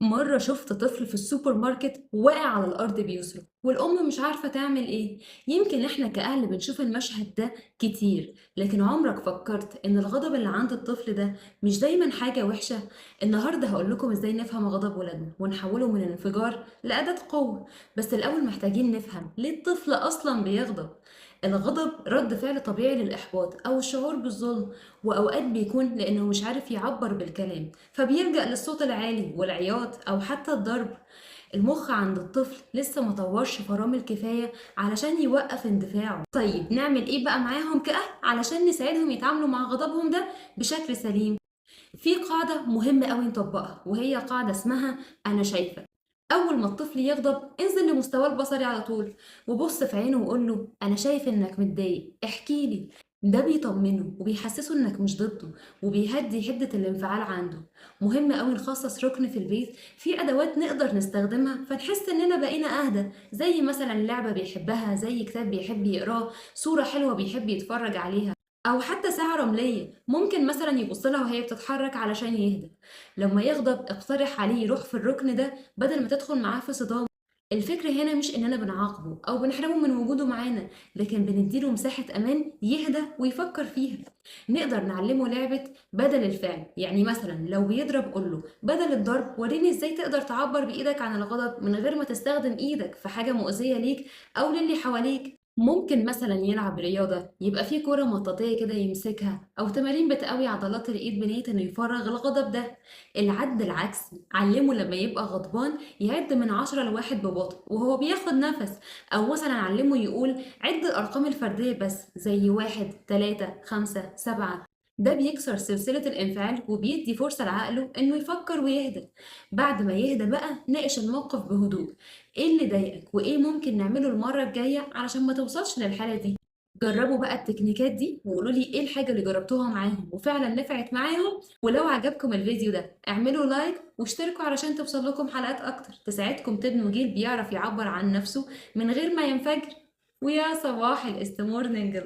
مرة شفت طفل في السوبر ماركت واقع على الأرض بيصرخ والأم مش عارفة تعمل إيه. يمكن إحنا كأهل بنشوف المشهد ده كتير، لكن عمرك فكرت إن الغضب اللي عند الطفل ده مش دايما حاجة وحشة؟ النهاردة هقولكم إزاي نفهم غضب ولادنا ونحوله من الانفجار لأداة قوة. بس الأول محتاجين نفهم ليه الطفل أصلا بيغضب. الغضب رد فعل طبيعي للإحباط أو الشعور بالظلم، وأوقات بيكون لأنه مش عارف يعبر بالكلام فبيلجأ للصوت العالي والعياط أو حتى الضرب. المخ عند الطفل لسه مطورش فرامل كفاية علشان يوقف اندفاعه. طيب نعمل ايه بقى معاهم كأهل علشان نساعدهم يتعاملوا مع غضبهم ده بشكل سليم؟ في قاعدة مهمة قوي نطبقها، وهي قاعدة اسمها أنا شايفة. أول ما الطفل يغضب انزل لمستواه البصري على طول وبص في عينه وقول له أنا شايف إنك متضايق، احكي لي. ده بيطمنه وبيحسسه إنك مش ضده وبيهدي حدة الانفعال عنده. مهم قوي نخصص ركن في البيت فيه أدوات نقدر نستخدمها فنحس إننا بقينا أهدى، زي مثلا لعبة بيحبها، زي كتاب بيحب يقراه، صورة حلوة بيحب يتفرج عليها، أو حتى ساعة رملية ممكن مثلا يبص لها وهي بتتحرك علشان يهدى. لما يغضب اقترح عليه يروح في الركن ده بدل ما تدخل معاه في صدام. الفكرة هنا مش إننا بنعاقبه أو بنحرمه من وجوده معانا، لكن بنديله مساحة أمان يهدى ويفكر فيها. نقدر نعلمه لعبة بدل الفعل، يعني مثلا لو بيضرب قوله بدل الضرب وريني إزاي تقدر تعبر بإيدك عن الغضب من غير ما تستخدم إيدك في حاجة مؤذية ليك أو للي حواليك. ممكن مثلا يلعب رياضة يبقى فيه كرة مطاطية كده يمسكها، أو تمارين بتقوي عضلات الإيد بنية إنه يفرغ الغضب ده. العد العكسي علمه لما يبقى غضبان يعد من 10 ل1 ببطء وهو بياخد نفس، أو مثلا علمه يقول عد الأرقام الفردية بس زي 1 3 5 7. ده بيكسر سلسلة الانفعال وبيدي فرصة لعقله إنه يفكر ويهدى. بعد ما يهدى بقى ناقش الموقف بهدوء، ايه اللي ضايقك وايه ممكن نعمله المرة الجاية علشان ما توصلش للحالة دي. جربوا بقى التكنيكات دي وقولوا لي ايه الحاجة اللي جربتوها معاهم وفعلا نفعت معاهم. ولو عجبكم الفيديو ده اعملوا لايك واشتركوا علشان توصل لكم حلقات اكتر تساعدكم تبنوا جيل بيعرف يعبر عن نفسه من غير ما ينفجر. ويا صباح الاستمورنينج.